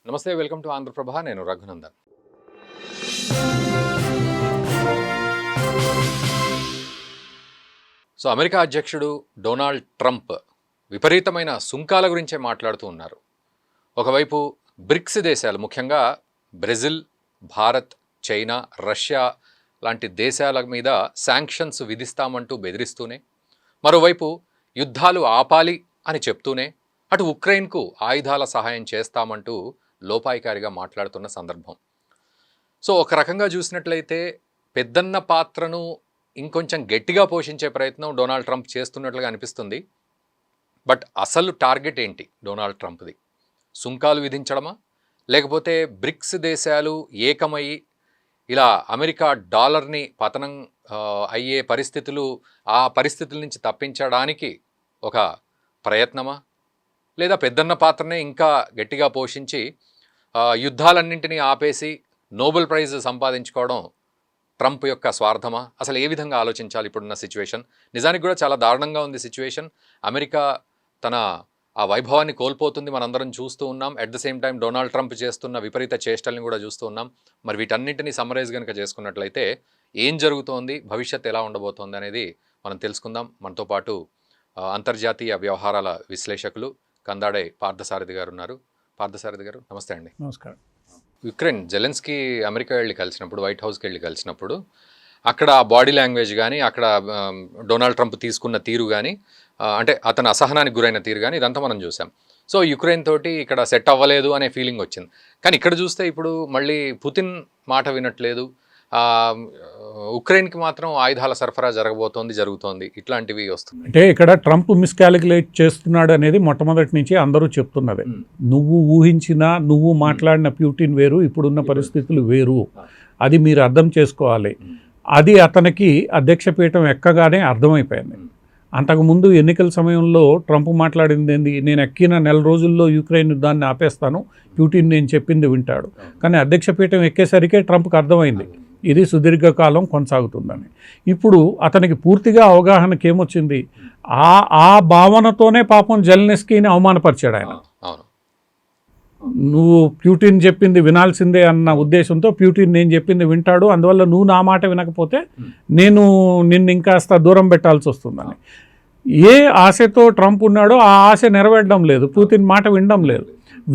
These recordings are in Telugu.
నమస్తే, వెల్కమ్ టు ఆంధ్రప్రభ. నేను రఘునందన్. సో అమెరికా అధ్యక్షుడు డొనాల్డ్ ట్రంప్ విపరీతమైన సుంకాల గురించే మాట్లాడుతూ ఉన్నారు. ఒకవైపు బ్రిక్స్ దేశాలు, ముఖ్యంగా బ్రెజిల్, భారత్, చైనా, రష్యా లాంటి దేశాల మీద శాంక్షన్స్ విధిస్తామంటూ బెదిరిస్తూనే, మరోవైపు యుద్ధాలు ఆపాలి అని చెప్తూనే, అటు ఉక్రెయిన్కు ఆయుధాల సహాయం చేస్తామంటూ లోపాయికారిగా మాట్లాడుతున్న సందర్భం. సో ఒక రకంగా చూసినట్లయితే పెద్దన్న పాత్రను ఇంకొంచెం గట్టిగా పోషించే ప్రయత్నం డొనాల్డ్ ట్రంప్ చేస్తున్నట్లుగా అనిపిస్తుంది. బట్ అసలు టార్గెట్ ఏంటి డొనాల్డ్ ట్రంప్ది? సుంకాలు విధించడమా, లేకపోతే బ్రిక్స్ దేశాలు ఏకమయ్యి ఇలా అమెరికా డాలర్ని పతనం అయ్యే పరిస్థితులు, ఆ పరిస్థితుల నుంచి తప్పించడానికి ఒక ప్రయత్నమా, లేదా పెద్దన్న పాత్రనే ఇంకా గట్టిగా పోషించి యుద్ధాలన్నింటినీ ఆపేసి నోబెల్ ప్రైజ్ సంపాదించుకోవడం ట్రంప్ యొక్క స్వార్థమా? అసలు ఏ విధంగా ఆలోచించాలి ఇప్పుడున్న సిచ్యువేషన్? నిజానికి కూడా చాలా దారుణంగా ఉంది సిచ్యువేషన్. అమెరికా తన ఆ వైభవాన్ని కోల్పోతుంది, మనందరం చూస్తూ ఉన్నాం. At the same time Donald Trump చేస్తున్న విపరీత చేష్టల్ని కూడా చూస్తూ ఉన్నాం. మరి వీటన్నింటినీ సమ్మరైజ్ కనుక చేసుకున్నట్లయితే ఏం జరుగుతోంది, భవిష్యత్తు ఎలా ఉండబోతోంది అనేది మనం తెలుసుకుందాం. మనతో పాటు అంతర్జాతీయ వ్యవహారాల విశ్లేషకులు కందాడే పార్థసారథి గారు ఉన్నారు. పార్థసారథి గారు, నమస్తే అండి. నమస్కారం. యుక్రెయిన్ జెలెన్స్కీ అమెరికా వెళ్ళి కలిసినప్పుడు, వైట్ హౌస్కి వెళ్ళి కలిసినప్పుడు అక్కడ బాడీ లాంగ్వేజ్ కానీ, అక్కడ డొనాల్డ్ ట్రంప్ తీసుకున్న తీరు కానీ, అంటే అతను అసహనానికి గురైన తీరు కానీ, ఇదంతా మనం చూసాం. సో యుక్రెయిన్ తోటి ఇక్కడ సెట్ అవ్వలేదు అనే ఫీలింగ్ వచ్చింది. కానీ ఇక్కడ చూస్తే ఇప్పుడు మళ్ళీ పుతిన్ మాట వినట్లేదు, ఉక్రెయిన్కి మాత్రం ఆయుధాల సరఫరా జరుగుతోంది, ఇట్లాంటివి వస్తుంది. అంటే ఇక్కడ ట్రంప్ మిస్కాలిక్యులేట్ చేస్తున్నాడు అనేది మొట్టమొదటి నుంచి అందరూ చెప్తున్నదే. నువ్వు ఊహించిన, నువ్వు మాట్లాడిన ప్యూటిన్ వేరు, ఇప్పుడున్న పరిస్థితులు వేరు, అది మీరు అర్థం చేసుకోవాలి. అది అతనికి అధ్యక్ష పీఠం ఎక్కగానే అర్థమైపోయింది. అంతకుముందు ఎన్నికల సమయంలో ట్రంప్ మాట్లాడింది ఏంది, నేను ఎక్కిన నెల రోజుల్లో యుక్రెయిన్ యుద్ధాన్ని ఆపేస్తాను, ప్యూటిన్ నేను చెప్పింది వింటాడు. కానీ అధ్యక్ష పీఠం ఎక్కేసరికే ట్రంప్కి అర్థమైంది ఇది సుదీర్ఘకాలం కొనసాగుతుందని. ఇప్పుడు అతనికి పూర్తిగా అవగాహనకి ఏమొచ్చింది, ఆ భావనతోనే పాపం జెలెన్స్కీని అవమానపరిచాడు ఆయన. నువ్వు ప్యూటిన్ చెప్పింది వినాల్సిందే అన్న ఉద్దేశంతో ప్యూటిన్ నేను చెప్పింది వింటాడు, అందువల్ల నువ్వు నా మాట వినకపోతే నేను నిన్ను ఇంకాస్త దూరం పెట్టాల్సి వస్తుందని ఏ ఆశతో ట్రంప్ ఉన్నాడో ఆ ఆశ నెరవేరడం లేదు, పుతిన్ మాట వినడం లేదు.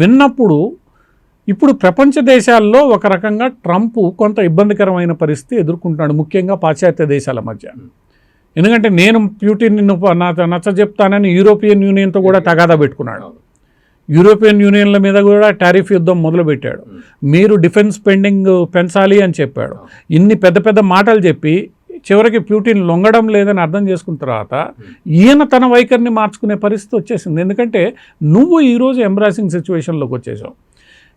విన్నప్పుడు ఇప్పుడు ప్రపంచ దేశాల్లో ఒక రకంగా ట్రంప్ కొంత ఇబ్బందికరమైన పరిస్థితి ఎదుర్కొంటున్నాడు, ముఖ్యంగా పాశ్చాత్య దేశాల మధ్య. ఎందుకంటే నేను ప్యూటిన్ నచ్చ చెప్తానని యూరోపియన్ యూనియన్తో కూడా తగాదా పెట్టుకున్నాడు. యూరోపియన్ యూనియన్ల మీద కూడా టారిఫ్ యుద్ధం మొదలుపెట్టాడు. మీరు డిఫెన్స్ స్పెండింగ్ పెంచాలి అని చెప్పాడు. ఇన్ని పెద్ద పెద్ద మాటలు చెప్పి చివరికి ప్యూటిన్ లొంగడం లేదని అర్థం చేసుకున్న తర్వాత ఈయన తన వైఖరిని మార్చుకునే పరిస్థితి వచ్చేసింది. ఎందుకంటే నువ్వు ఈరోజు ఎంబ్రాసింగ్ సిచ్యువేషన్లోకి వచ్చేసావు.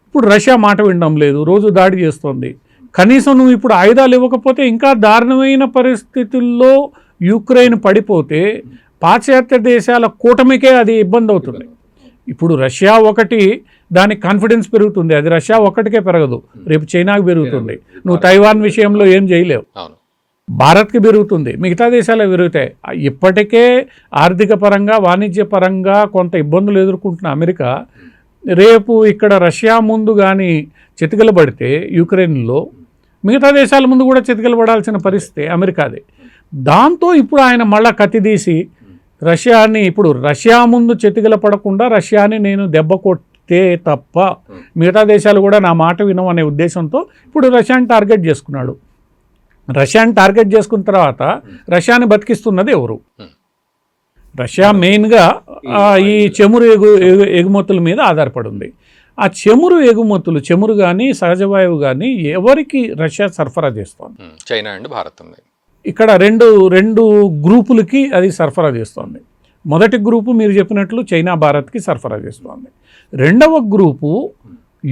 ఇప్పుడు రష్యా మాట వినడం లేదు, రోజు దాడి చేస్తోంది. కనీసం నువ్వు ఇప్పుడు ఆయుధాలు ఇవ్వకపోతే ఇంకా దారుణమైన పరిస్థితుల్లో యుక్రెయిన్ పడిపోతే పాశ్చాత్య దేశాల కూటమికే అది ఇబ్బంది అవుతుంది. ఇప్పుడు రష్యా ఒకటి, దానికి కాన్ఫిడెన్స్ పెరుగుతుంది, అది రష్యా ఒక్కటికే పెరగదు, రేపు చైనాకి పెరుగుతుంది. నువ్వు తైవాన్ విషయంలో ఏం చేయలేవు, భారత్కి పెరుగుతుంది, మిగతా దేశాలకు పెరుగుతాయి. ఇప్పటికే ఆర్థిక పరంగా, వాణిజ్య పరంగా కొంత ఇబ్బందులు ఎదుర్కొంటున్న అమెరికా రేపు ఇక్కడ రష్యా ముందు కానీ చితికిలబడితే యుక్రెయిన్లో మిగతా దేశాల ముందు కూడా చితికిలబడాల్సిన పరిస్థితి అమెరికాది. దాంతో ఇప్పుడు ఆయన మళ్ళా కత్తిదీసి రష్యాని, ఇప్పుడు రష్యా ముందు చితికిల పడకుండా రష్యాని నేను దెబ్బ కొట్టే తప్ప మిగతా దేశాలు కూడా నా మాట వినవు అనే ఉద్దేశంతో ఇప్పుడు రష్యాని టార్గెట్ చేసుకున్నాడు. రష్యాని టార్గెట్ చేసుకున్న తర్వాత రష్యాని బతికిస్తున్నది ఎవరు? రష్యా మెయిన్గా ఈ చమురు ఎగుమతుల మీద ఆధారపడి ఉంది. ఆ చమురు ఎగుమతులు, చమురు కానీ సహజవాయువు కానీ ఎవరికి రష్యా సరఫరా చేస్తోంది? చైనా అండ్ భారత్ ఉంది. ఇక్కడ రెండు గ్రూపులకి అది సరఫరా చేస్తోంది. మొదటి గ్రూపు మీరు చెప్పినట్లు చైనా భారత్కి సరఫరా చేస్తోంది. రెండవ గ్రూపు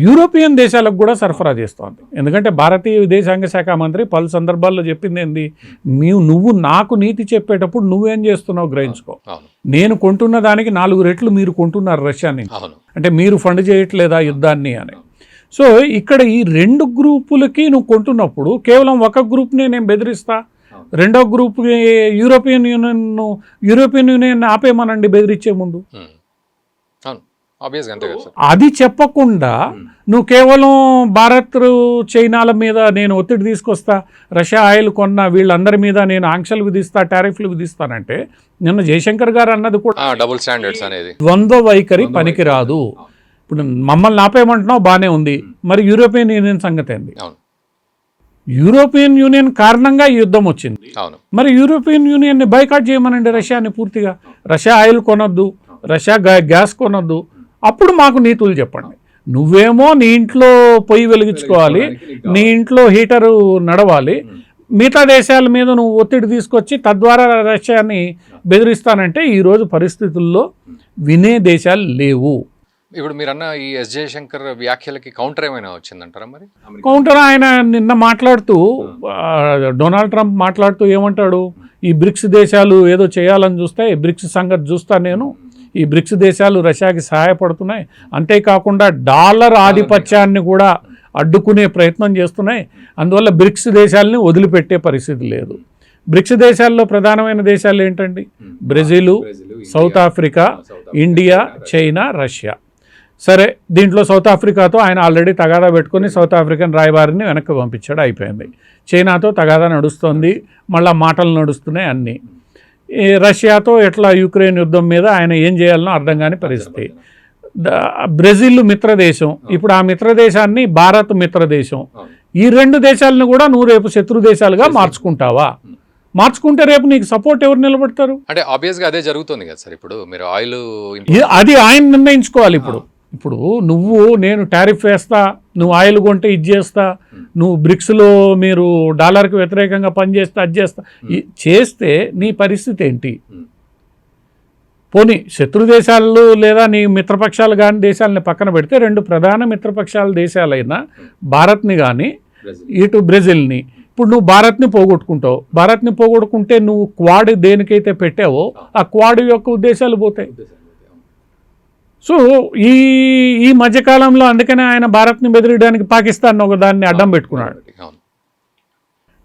యూరోపియన్ దేశాలకు కూడా సరఫరా చేస్తోంది. ఎందుకంటే భారతీయ విదేశాంగ శాఖ మంత్రి పలు సందర్భాల్లో చెప్పింది ఏంది, నువ్వు నాకు నీతి చెప్పేటప్పుడు నువ్వేం చేస్తున్నావు గ్రహించుకో. నేను కొంటున్న దానికి 4 రెట్లు మీరు కొంటున్నారు రష్యా నుంచి, అంటే మీరు ఫండ్ చేయట్లేదా యుద్ధాన్ని అని. సో ఇక్కడ ఈ 2 గ్రూపులకి నువ్వు కొంటున్నప్పుడు కేవలం ఒక గ్రూప్ని నేను బెదిరిస్తా, రెండో గ్రూప్ యూరోపియన్ యూనియన్ ఆపేమనండి బెదిరించే ముందు. ఆబ్వియస్గా అంతే కదా సార్. అది చెప్పకుండా నువ్వు కేవలం భారత్ చైనాల మీద నేను ఒత్తిడి తీసుకొస్తా, రష్యా ఆయిల్ కొన్న వీళ్ళందరి మీద నేను ఆంక్షలు విధిస్తా, టారిఫ్లు విధిస్తానంటే నిన్న జయశంకర్ గారు అన్నది కూడా డబుల్ స్టాండర్డ్స్ అనేది ద్వంద్వ వైఖరి పనికిరాదు. ఇప్పుడు మమ్మల్ని ఆపేయమంటున్నావు బాగానే ఉంది, మరి యూరోపియన్ యూనియన్ సంగతి ఏంది? అవును యూరోపియన్ యూనియన్ కారణంగా ఈ యుద్ధం వచ్చింది. అవును మరి యూరోపియన్ యూనియన్ని బైకాట్ చేయమనండి రష్యాని పూర్తిగా. రష్యా ఆయిల్ కొనొద్దు, రష్యా గ్యాస్ కొనొద్దు, అప్పుడు మాకు నీతులు చెప్పండి. నువ్వేమో నీ ఇంట్లో పొయ్యి వెలిగించుకోవాలి, నీ ఇంట్లో హీటరు నడవాలి, మిగతా దేశాల మీద నువ్వు ఒత్తిడి తీసుకొచ్చి తద్వారా రష్యాని బెదిరిస్తానంటే ఈరోజు పరిస్థితుల్లో వినే దేశాలు లేవు. ఇప్పుడు మీరన్న ఈ ఎస్ జయశంకర్ వ్యాఖ్యలకి కౌంటర్ ఏమైనా వచ్చిందంటారా మరి? కౌంటర్ ఆయన నిన్న మాట్లాడుతూ డొనాల్డ్ ట్రంప్ మాట్లాడుతూ ఏమంటాడు, ఈ బ్రిక్స్ దేశాలు ఏదో చేయాలని చూస్తే బ్రిక్స్ సంగతి చూస్తా నేను, ఈ బ్రిక్స్ దేశాలు రష్యాకి సహాయపడుతున్నాయి, అంతేకాకుండా డాలర్ ఆధిపత్యాన్ని కూడా అడ్డుకునే ప్రయత్నం చేస్తున్నాయి, అందువల్ల బ్రిక్స్ దేశాలని వదిలిపెట్టే పరిస్థితి లేదు. బ్రిక్స్ దేశాల్లో ప్రధానమైన దేశాలు ఏంటండి? Brazil, south Africa, India, China, Russia. సరే, దీంట్లో సౌత్ ఆఫ్రికాతో ఆయన ఆల్రెడీ తగాదా పెట్టుకొని సౌత్ ఆఫ్రికన్ రాయబారిని వెనక్కి పంపించాడు, అయిపోయింది. చైనాతో తగాదా నడుస్తుంది, మళ్ళీ మాటలు నడుస్తున్నాయి అన్నీ. ఈ రష్యాతో ఎట్లా యుక్రెయిన్ యుద్ధం మీద ఆయన ఏం చేయాలనో అర్థం కాని పరిస్థితి. బ్రెజిల్ మిత్రదేశం, ఇప్పుడు ఆ మిత్రదేశాన్ని భారత్ మిత్రదేశం. ఈ రెండు దేశాలను కూడా నువ్వు రేపు శత్రు దేశాలుగా మార్చుకుంటావా? మార్చుకుంటే రేపు నీకు సపోర్ట్ ఎవరు నిలబడతారు? అంటే ఆబ్వియస్గా అదే జరుగుతుంది కదా సార్. ఇప్పుడు మీరు ఆయిల్ అది ఆయన నిర్ణయించుకోవాలి. ఇప్పుడు నువ్వు నేను టారిఫ్ వేస్తా, నువ్వు ఆయిల్ కొంటే ఇది చేస్తా, నువ్వు బ్రిక్స్లో మీరు డాలర్కి వ్యతిరేకంగా పనిచేస్తా, అది చేస్తా, చేస్తే నీ పరిస్థితి ఏంటి? పోనీ శత్రు దేశాలు లేదా నీ మిత్రపక్షాలు కానీ దేశాలని పక్కన పెడితే రెండు ప్రధాన మిత్రపక్షాల దేశాలైన భారత్ని కానీ ఇటు బ్రెజిల్ని, ఇప్పుడు నువ్వు భారత్ని పోగొట్టుకుంటావు. భారత్ని పోగొట్టుకుంటే నువ్వు క్వాడ్ దేనికైతే పెట్టావో ఆ క్వాడ్ యొక్క ఉద్దేశాలు పోతాయి. సో ఈ మధ్యకాలంలో అందుకనే ఆయన భారత్ని బెదిరియడానికి పాకిస్తాన్ ఒక దాన్ని అడ్డం పెట్టుకున్నాడు.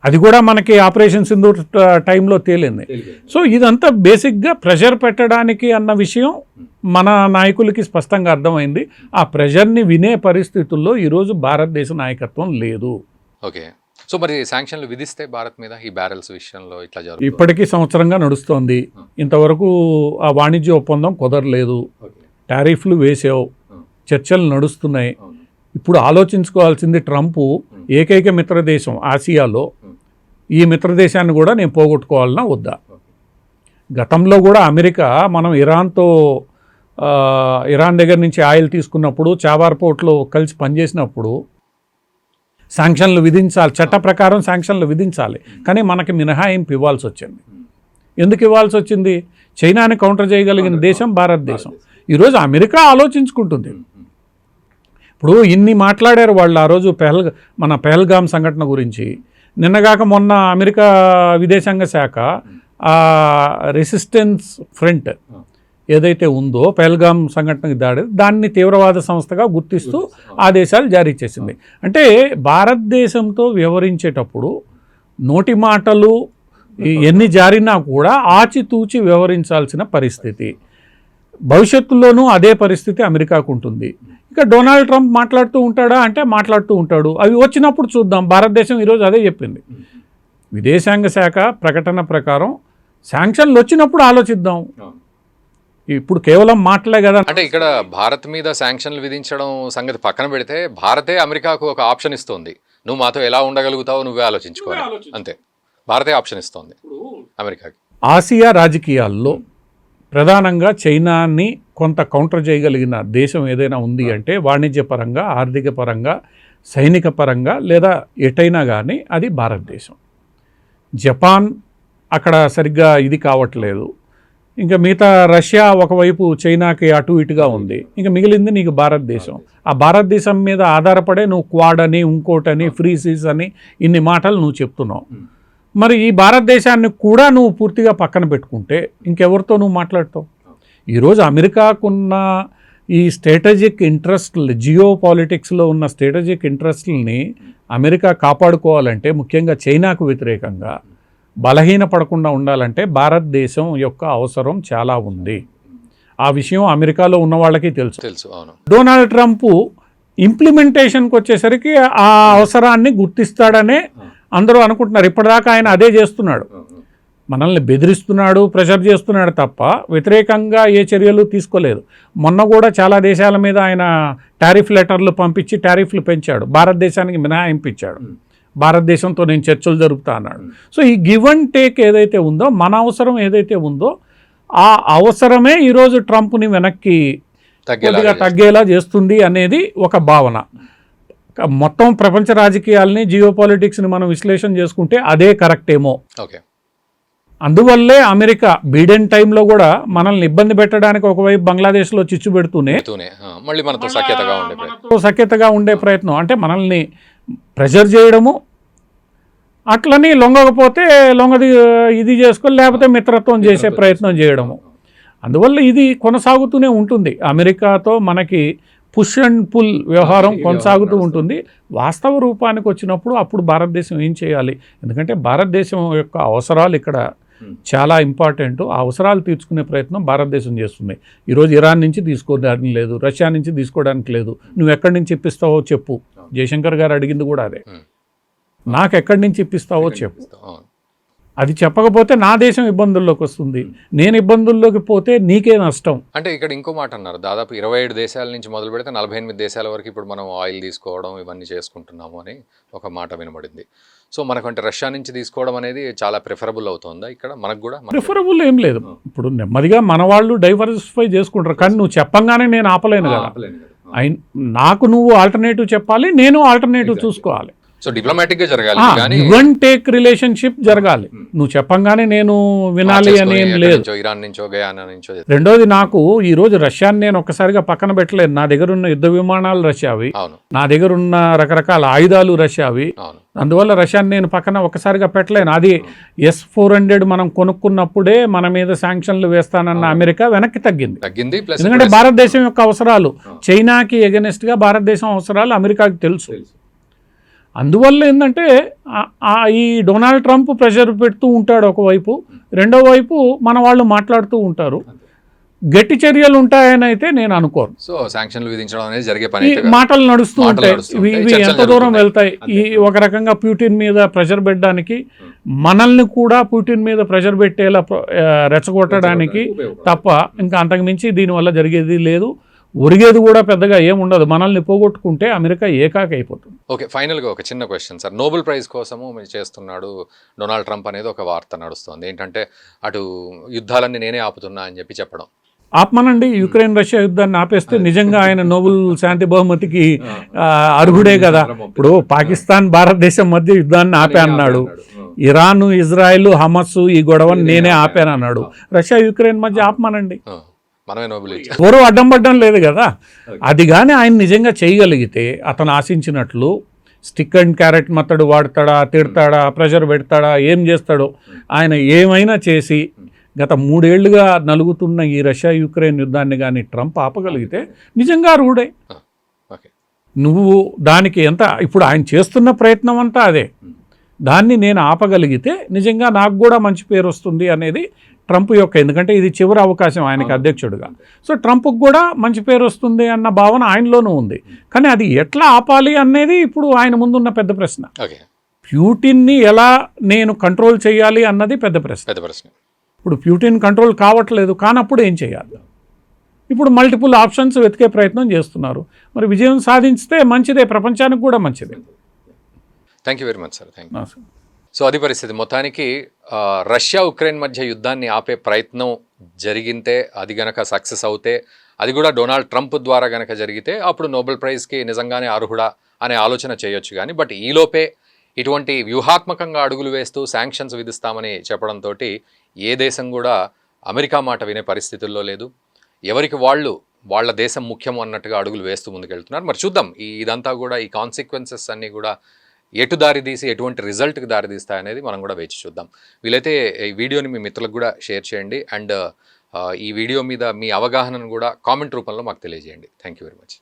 అది కూడా మనకి ఆపరేషన్ సింధూర్ టైంలో తేలింది. సో ఇదంతా బేసిక్గా ప్రెషర్ పెట్టడానికి అన్న విషయం మన నాయకులకి స్పష్టంగా అర్థమైంది. ఆ ప్రెషర్ని వినే పరిస్థితుల్లో ఈరోజు భారతదేశ నాయకత్వం లేదు. ఓకే, సో మరి శాంక్షన్లు విధిస్తే భారత్ మీద ఈ బ్యారెల్స్ విషయంలో ఇట్లా జరుగుతుంది. ఇప్పటికీ సంవత్సరంగా నడుస్తోంది, ఇంతవరకు ఆ వాణిజ్య ఒప్పందం కుదరలేదు. టారిఫ్లు వేసావు, చర్చలు నడుస్తున్నాయి. ఇప్పుడు ఆలోచించుకోవాల్సింది ట్రంప్ ఏకైక మిత్రదేశం ఆసియాలో, ఈ మిత్రదేశాన్ని కూడా నేను పోగొట్టుకోవాలన్నా వద్దా? గతంలో కూడా అమెరికా మనం ఇరాన్ దగ్గర నుంచి ఆయిల్ తీసుకున్నప్పుడు, చాబార్ పోర్ట్లో కలిసి పనిచేసినప్పుడు శాంక్షన్లు విధించాలి, చట్ట ప్రకారం శాంక్షన్లు విధించాలి, కానీ మనకి మినహాయింపు ఇవ్వాల్సి వచ్చింది. ఎందుకు ఇవ్వాల్సి వచ్చింది? చైనాని కౌంటర్ చేయగలిగిన దేశం భారతదేశం. ఈరోజు అమెరికా ఆలోచించుకుంటుంది. ఇప్పుడు ఇన్ని మాట్లాడారు వాళ్ళు ఆ రోజు మన పెహల్గామ్ సంఘటన గురించి. నిన్నగాక మొన్న అమెరికా విదేశాంగ శాఖ ఆ రెసిస్టెన్స్ ఫ్రంట్ ఏదైతే ఉందో పెహల్గామ్ సంఘటనకి దాన్ని తీవ్రవాద సంస్థగా గుర్తిస్తూ ఆదేశాలు జారీ చేసింది. అంటే భారతదేశంతో వ్యవహరించేటప్పుడు నోటి మాటలు ఎన్ని జారినా కూడా ఆచితూచి వ్యవహరించాల్సిన పరిస్థితి. భవిష్యత్తులోనూ అదే పరిస్థితి అమెరికాకు ఉంటుంది. ఇక డొనాల్డ్ ట్రంప్ మాట్లాడుతూ ఉంటాడా అంటే మాట్లాడుతూ ఉంటాడు. అవి వచ్చినప్పుడు చూద్దాం. భారతదేశం ఈరోజు అదే చెప్పింది. విదేశాంగ శాఖ ప్రకటన ప్రకారం శాంక్షన్లు వచ్చినప్పుడు ఆలోచిద్దాం. ఇప్పుడు కేవలం మాటలే కదా. అంటే ఇక్కడ భారత్ మీద శాంక్షన్లు విధించడం సంగతి పక్కన పెడితే భారతే అమెరికాకు ఒక ఆప్షన్ ఇస్తుంది. నువ్వు మాతో ఎలా ఉండగలుగుతావో నువ్వే ఆలోచించుకోవాలి, అంతే. భారతే ఆప్షన్ ఇస్తుంది అమెరికాకి. ఆసియా రాజకీయాల్లో ప్రధానంగా చైనాని కొంత కౌంటర్ చేయగలిగిన దేశం ఏదైనా ఉంది అంటే వాణిజ్యపరంగా, ఆర్థిక పరంగా, సైనిక పరంగా లేదా ఎటైనా కానీ అది భారతదేశం. జపాన్ అక్కడ సరిగ్గా ఇది కావట్లేదు. ఇంకా మిగతా రష్యా ఒకవైపు చైనాకి అటు ఇటుగా ఉంది. ఇంకా మిగిలింది నీకు భారతదేశం. ఆ భారతదేశం మీద ఆధారపడే నువ్వు క్వాడ్ అని, ఇంకోటని, ఫ్రీ సీస్ అని ఇన్ని మాటలు నువ్వు చెప్తున్నావు. మరి ఈ భారతదేశాన్ని కూడా నువ్వు పూర్తిగా పక్కన పెట్టుకుంటే ఇంకెవరితో నువ్వు మాట్లాడతావు? ఈరోజు అమెరికాకున్న ఈ స్ట్రాటజిక్ ఇంట్రెస్ట్లు, జియో పాలిటిక్స్లో ఉన్న స్ట్రాటజిక్ ఇంట్రెస్ట్లని అమెరికా కాపాడుకోవాలంటే, ముఖ్యంగా చైనాకు వ్యతిరేకంగా బలహీనపడకుండా ఉండాలంటే భారతదేశం యొక్క అవసరం చాలా ఉంది. ఆ విషయం అమెరికాలో ఉన్న వాళ్ళకి తెలుసు. అవును. డొనాల్డ్ ట్రంప్ ఇంప్లిమెంటేషన్కి వచ్చేసరికి ఆ అవసరాన్ని గుర్తిస్తాడనే అందరూ అనుకుంటున్నారు. ఇప్పటిదాకా ఆయన అదే చేస్తున్నాడు, మనల్ని బెదిరిస్తున్నాడు, ప్రెషర్ చేస్తున్నాడు తప్ప వ్యతిరేకంగా ఏ చర్యలు తీసుకోలేదు. మొన్న కూడా చాలా దేశాల మీద ఆయన టారిఫ్ లెటర్లు పంపించి టారిఫ్లు పెంచాడు, భారతదేశానికి మినహాయింపు ఇచ్చాడు, భారతదేశంతో నేను చర్చలు జరుపుతా అన్నాడు. సో ఈ గివ్ అండ్ టేక్ ఏదైతే ఉందో, మన అవసరం ఏదైతే ఉందో ఆ అవసరమే ఈరోజు ట్రంప్ని వెనక్కి కొద్దిగా తగ్గేలా చేస్తుంది అనేది ఒక భావన. మొత్తం ప్రపంచ రాజకీయాల్ని, జియో పాలిటిక్స్ని మనం విశ్లేషణ చేసుకుంటే అదే కరెక్ట్ ఏమో. అందువల్లే అమెరికా బైడెన్ టైంలో కూడా మనల్ని ఇబ్బంది పెట్టడానికి ఒకవైపు బంగ్లాదేశ్లో చిచ్చు పెడుతూనే మళ్ళీ మనతో సఖ్యతగా ఉండే ప్రయత్నం, అంటే మనల్ని ప్రెషర్ చేయడము, అట్లని లొంగకపోతే ఇది చేసుకొని లేకపోతే మిత్రత్వం చేసే ప్రయత్నం చేయడము. అందువల్ల ఇది కొనసాగుతూనే ఉంటుంది. అమెరికాతో మనకి పుష్ అండ్ పుల్ వ్యవహారం కొనసాగుతూ ఉంటుంది. వాస్తవ రూపానికి వచ్చినప్పుడు అప్పుడు భారతదేశం ఏం చేయాలి, ఎందుకంటే భారతదేశం యొక్క అవసరాలు ఇక్కడ చాలా ఇంపార్టెంట్. ఆ అవసరాలు తీర్చుకునే ప్రయత్నం భారతదేశం చేస్తుంది. ఈరోజు ఇరాన్ నుంచి తీసుకోవడానికి లేదు, రష్యా నుంచి తీసుకోవడానికి లేదు. నువ్వు ఎక్కడి నుంచి ఇప్పిస్తావో చెప్పు. జయశంకర్ గారు అడిగింది కూడా అదే, నాకు ఎక్కడి నుంచి ఇప్పిస్తావో చెప్పు. అది చెప్పకపోతే నా దేశం ఇబ్బందుల్లోకి వస్తుంది, నేను ఇబ్బందుల్లోకి పోతే నీకే నష్టం. అంటే ఇక్కడ ఇంకో మాట అన్నారు, దాదాపు 27 దేశాల నుంచి మొదలు పెడితే 48 దేశాల వరకు ఇప్పుడు మనం ఆయిల్ తీసుకోవడం ఇవన్నీ చేసుకుంటున్నాము అని ఒక మాట వినబడింది. సో మనకంటే రష్యా నుంచి తీసుకోవడం అనేది చాలా ప్రిఫరబుల్ అవుతుందా ఇక్కడ మనకు కూడా? ప్రిఫరబుల్ ఏం లేదు, ఇప్పుడు నెమ్మదిగా మన వాళ్ళు డైవర్సిఫై చేసుకుంటారు. కానీ నువ్వు చెప్పంగానే నేను ఆపలేను కదా, నాకు నువ్వు ఆల్టర్నేటివ్ చెప్పాలి, నేను ఆల్టర్నేటివ్ చూసుకోవాలి. సో డిప్లొమాటిక్ గా జరగాలి, గివ్ అండ్ టేక్ రిలేషన్షిప్ జరగాలి. నువ్వు చెప్పంగానే నేను వినాలి అని ఏం లేదు. ఇరాన్ నుంచో గయానా నుంచో. రెండోది, నాకు ఈ రోజు రష్యాని నేను ఒక్కసారిగా పక్కన పెట్టలేదు. నా దగ్గర ఉన్న యుద్ధ విమానాలు రష్యావి, నా దగ్గర ఉన్న రకరకాల ఆయుధాలు రష్యావి. అందువల్ల రష్యాని నేను పక్కన ఒక్కసారిగా పెట్టలేను. అది S-400 మనం కొనుక్కున్నప్పుడే మన మీద శాంక్షన్లు వేస్తానన్న అమెరికా వెనక్కి తగ్గింది. ఎందుకంటే భారతదేశం యొక్క అవసరాలు, చైనాకి ఎగనెస్ట్ గా భారతదేశం అవసరాలు అమెరికాకి తెలుసు. అందువల్ల ఏంటంటే ఈ డొనాల్డ్ ట్రంప్ ప్రెషర్ పెడుతూ ఉంటాడు ఒకవైపు, రెండో వైపు మన వాళ్ళు మాట్లాడుతూ ఉంటారు. గట్టి చర్యలు ఉంటాయని అయితే నేను అనుకోను. సో శాంక్షన్లు విధించడం అనేది జరిగే పని, మాటలు నడుస్తూ ఉంటాయి. ఇవి ఎంత దూరం వెళ్తాయి? ఈ ఒక రకంగా ప్యూటిన్ మీద ప్రెషర్ పెట్టడానికి, మనల్ని కూడా ప్యూటిన్ మీద ప్రెషర్ పెట్టేలా రెచ్చగొట్టడానికి తప్ప ఇంకా అంతకుమించి దీనివల్ల జరిగేది లేదు. ఒరిగేది కూడా పెద్దగా ఏముండదు. మనల్ని పోగొట్టుకుంటే అమెరికా ఏకాకి అయిపోతుంది. ఓకే, ఫైనల్గా ఒక చిన్న క్వశ్చన్ సార్. నోబెల్ ప్రైజ్ కోసము మీరు చేస్తున్నాడు డొనాల్డ్ ట్రంప్ అనేది ఒక వార్త నడుస్తుంది. ఏంటంటే అటు యుద్ధాలన్నీ నేనే ఆపుతున్నా అని చెప్పడం. ఆపమనండి, యుక్రెయిన్ రష్యా యుద్ధాన్ని ఆపేస్తే నిజంగా ఆయన నోబెల్ శాంతి బహుమతికి అర్హుడే కదా. ఇప్పుడు పాకిస్తాన్ భారతదేశం మధ్య యుద్ధాన్ని ఆపే అన్నాడు, ఇరాన్ ఇజ్రాయెల్ హమస్ ఈ గొడవని నేనే ఆపానన్నాడు. రష్యా యుక్రెయిన్ మధ్య ఆపమనండి, ఎవరు అడ్డం పడ్డం లేదు కదా. అది కానీ ఆయన నిజంగా చేయగలిగితే, అతను ఆశించినట్లు స్టిక్ అండ్ క్యారెట్ మెథడ్ వాడతాడా, తిడతాడా, ప్రెషర్ పెడతాడా, ఏం చేస్తాడో, ఆయన ఏమైనా చేసి గత 3 ఏళ్లుగా నలుగుతున్న ఈ రష్యా యుక్రెయిన్ యుద్ధాన్ని కానీ ట్రంప్ ఆపగలిగితే నిజంగా రూడే. నువ్వు దానికి ఎంత, ఇప్పుడు ఆయన చేస్తున్న ప్రయత్నం అంతా అదే. దాన్ని నేను ఆపగలిగితే నిజంగా నాకు కూడా మంచి పేరు వస్తుంది అనేది ట్రంప్ యొక్క, ఎందుకంటే ఇది చివరి అవకాశం ఆయనకి అధ్యక్షుడిగా. సో ట్రంప్కి కూడా మంచి పేరు వస్తుంది అన్న భావన ఆయనలోనూ ఉంది. కానీ అది ఎట్లా ఆపాలి అనేది ఇప్పుడు ఆయన ముందున్న పెద్ద ప్రశ్న. ప్యూటిన్ని ఎలా నేను కంట్రోల్ చేయాలి అన్నది పెద్ద ప్రశ్న. ఇప్పుడు ప్యూటిన్ కంట్రోల్ కావట్లేదు, కానప్పుడు ఏం చేయాలి? ఇప్పుడు మల్టిపుల్ ఆప్షన్స్ వెతికే ప్రయత్నం చేస్తున్నారు. మరి విజయం సాధించితే మంచిదే, ప్రపంచానికి కూడా మంచిదే. Thank you very much sir. Thank you. So అది పరిస్థితి. మొత్తానికి రష్యా ఉక్రెయిన్ మధ్య యుద్ధాన్ని ఆపే ప్రయత్నం జరిగితే, అది గనక సక్సెస్ అవుతే, అది కూడా డొనాల్డ్ ట్రంప్ ద్వారా గనక జరిగితే, అప్పుడు నోబెల్ ప్రైజ్కి నిజంగానే అర్హుడా అనే ఆలోచన చేయొచ్చు. కానీ బట్ ఈలోపే ఇటువంటి వ్యూహాత్మకంగా అడుగులు వేస్తూ శాంక్షన్స్ విధిస్తామని చెప్పడంతో ఏ దేశం కూడా అమెరికా మాట వినే పరిస్థితుల్లో లేదు. ఎవరికి వాళ్ళ దేశం ముఖ్యం అన్నట్టుగా అడుగులు వేస్తూ ముందుకెళ్తున్నారు. మరి చూద్దాం ఇదంతా కూడా, ఈ కాన్సిక్వెన్సెస్ అన్నీ కూడా ఎటు దారితీసి ఎటువంటి రిజల్ట్కి దారితీస్తాయనేది మనం కూడా వేచి చూద్దాం. వీలైతే ఈ వీడియోని మీ మిత్రులకు కూడా షేర్ చేయండి. అండ్ ఈ వీడియో మీద మీ అవగాహనను కూడా కామెంట్ రూపంలో మాకు తెలియజేయండి. Thank you very much.